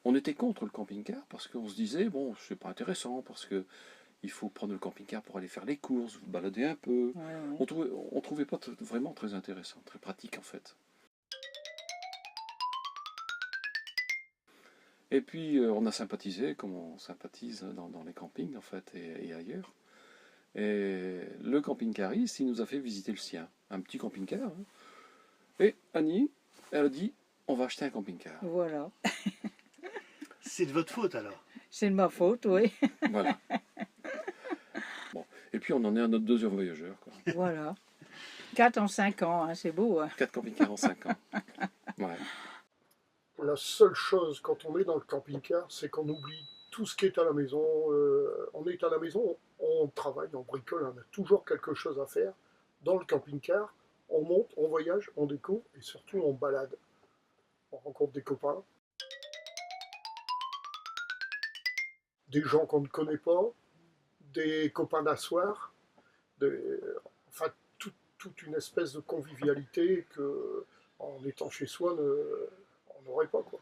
On était contre le camping-car parce qu'on se disait, bon, c'est pas intéressant, parce que il faut prendre le camping-car pour aller faire les courses, vous balader un peu. Ouais, ouais. On trouvait pas vraiment très intéressant, très pratique en fait. Et puis on a sympathisé, comme on sympathise dans les campings en fait et ailleurs. Et le camping-cariste, il nous a fait visiter le sien, un petit camping-car, hein. Et Annie, elle a dit, on va acheter un camping-car. Voilà. C'est de votre faute alors. C'est de ma faute, oui. Voilà. Bon. Et puis on en est à notre deuxième voyageur, quoi. Voilà. 4 en 5 ans, hein, c'est beau. Hein. 4 camping-cars en 5 ans. Ouais. La seule chose quand on est dans le camping-car, c'est qu'on oublie tout ce qui est à la maison. On est à la maison, on travaille, on bricole, on a toujours quelque chose à faire. Dans le camping-car, on monte, on voyage, on découvre et surtout on balade. On rencontre des copains, des gens qu'on ne connaît pas, des copains d'asseoir, enfin toute une espèce de convivialité que en étant chez soi on n'aurait pas quoi.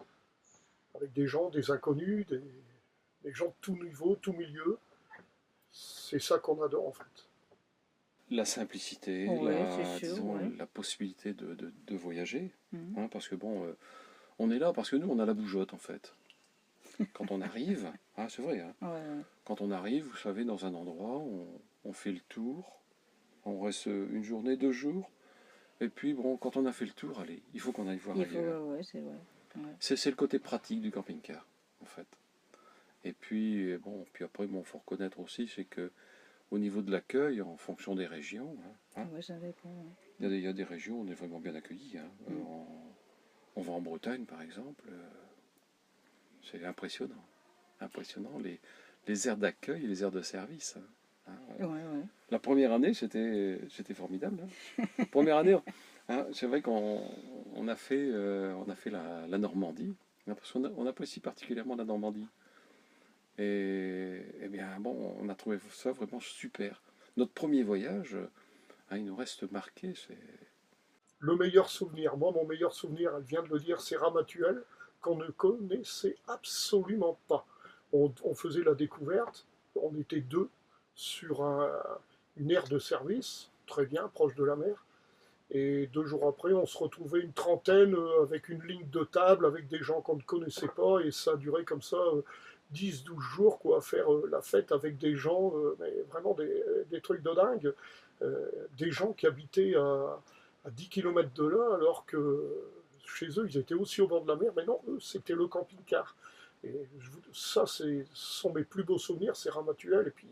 Avec des gens, des inconnus, des gens de tout niveau, tout milieu. C'est ça qu'on adore en fait. La simplicité, Oui, c'est sûr, disons, ouais. la possibilité de voyager, Mhm. hein, parce que bon, on est là parce que nous, on a la bougeotte en fait. Quand on arrive, ah, c'est vrai, hein, Ouais, ouais. quand on arrive, vous savez, dans un endroit, on fait le tour, on reste une journée, 2 jours, et puis bon, quand on a fait le tour, allez, il faut qu'on aille voir Il faut, ailleurs. ouais, c'est vrai. Ouais. C'est le côté pratique du camping-car, en fait. Et puis, bon, puis après, bon, faut reconnaître aussi, c'est que au niveau de l'accueil, en fonction des régions, hein, Ouais, ça dépend. Ouais. il y a des régions où on est vraiment bien accueillis, hein. Mm. On va en Bretagne, par exemple, c'est impressionnant. Impressionnant, les aires d'accueil et les aires de service, hein. Ouais, ouais. La première année, c'était formidable, hein. La première année, hein, c'est vrai qu'on a fait la Normandie, hein, parce qu'on apprécie particulièrement la Normandie. Et bien, bon, on a trouvé ça vraiment super. Notre premier voyage, hein, il nous reste marqué. Le meilleur souvenir, moi mon meilleur souvenir, elle vient de le dire, c'est Ramatuelle, qu'on ne connaissait absolument pas. On faisait la découverte, on était deux sur une aire de service, très bien, proche de la mer. Et 2 jours après, on se retrouvait une trentaine avec une ligne de table, avec des gens qu'on ne connaissait pas, et ça a duré comme ça 10-12 jours, quoi, à faire la fête avec des gens, mais vraiment des trucs de dingue. Des gens qui habitaient à 10 km de là, alors que chez eux, ils étaient aussi au bord de la mer, mais non, eux, c'était le camping-car. Et ça, ce sont mes plus beaux souvenirs, c'est Ramatuelle, et puis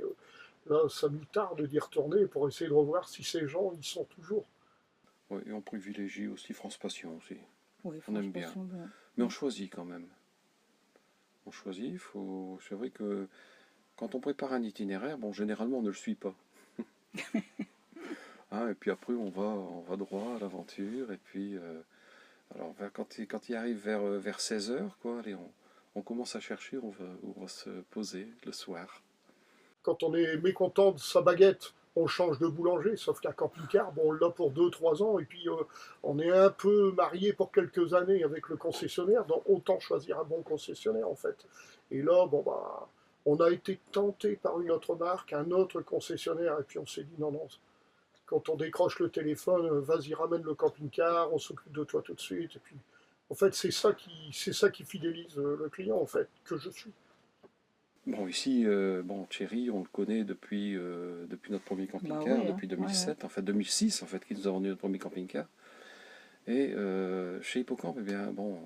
là, ça m'y tarde d'y retourner pour essayer de revoir si ces gens y sont toujours. Ouais, et on privilégie aussi France Passion aussi. Oui, On aime franchement, bien. sont bien. Mais on choisit quand même. On choisit, c'est vrai que quand on prépare un itinéraire, bon, généralement on ne le suit pas. Hein, et puis après on va droit à l'aventure. Et puis, alors quand il arrive vers 16 heures, quoi, allez, on commence à chercher où on va se poser le soir. Quand on est mécontent de sa baguette, on change de boulanger, sauf qu'à camping-car, bon, on l'a pour 2-3 ans, et puis on est un peu marié pour quelques années avec le concessionnaire, donc autant choisir un bon concessionnaire en fait. Et là, bon bah, on a été tenté par une autre marque, un autre concessionnaire, et puis on s'est dit non, non, quand on décroche le téléphone, vas-y, ramène le camping-car, on s'occupe de toi tout de suite, et puis en fait, c'est ça qui fidélise le client en fait, que je suis. Bon, ici, bon, Thierry, on le connaît depuis notre premier Bah camping-car, oui, hein. depuis Ouais, ouais. 2007, en fait 2006, en fait, qu'ils nous avons vendu notre premier camping-car. Et chez Hippocampe, eh bien, bon,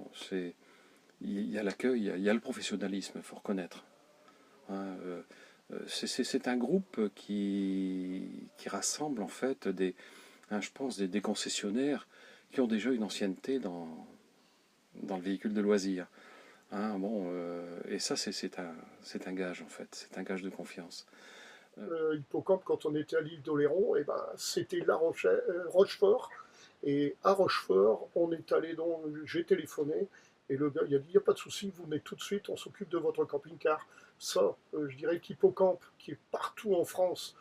il y a l'accueil, il y a le professionnalisme, il faut reconnaître, hein. C'est un groupe qui rassemble en fait hein, je pense, des concessionnaires qui ont déjà une ancienneté dans le véhicule de loisirs. Hein, bon, et ça, c'est un gage en fait, c'est un gage de confiance. Hippocampe, quand on était à l'île d'Oléron, et ben, c'était Rochefort. Et à Rochefort, on est allé donc, j'ai téléphoné, et le gars il a dit, il n'y a pas de souci, vous venez tout de suite, on s'occupe de votre camping-car. Ça, je dirais qu'Hippocampe, qui est partout en France,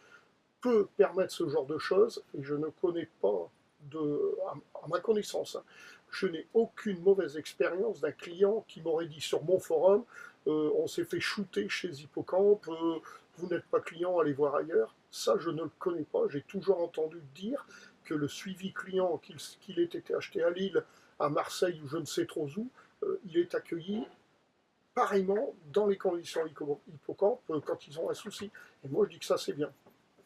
peut permettre ce genre de choses, et je ne connais pas, à ma connaissance, hein, Je n'ai aucune mauvaise expérience d'un client qui m'aurait dit sur mon forum, on s'est fait shooter chez Hippocampe, vous n'êtes pas client, allez voir ailleurs. Ça, je ne le connais pas. J'ai toujours entendu dire que le suivi client, qu'il ait été acheté à Lille, à Marseille ou je ne sais trop où, il est accueilli pareillement dans les conditions Hippocampe quand ils ont un souci. Et moi, je dis que ça, c'est bien.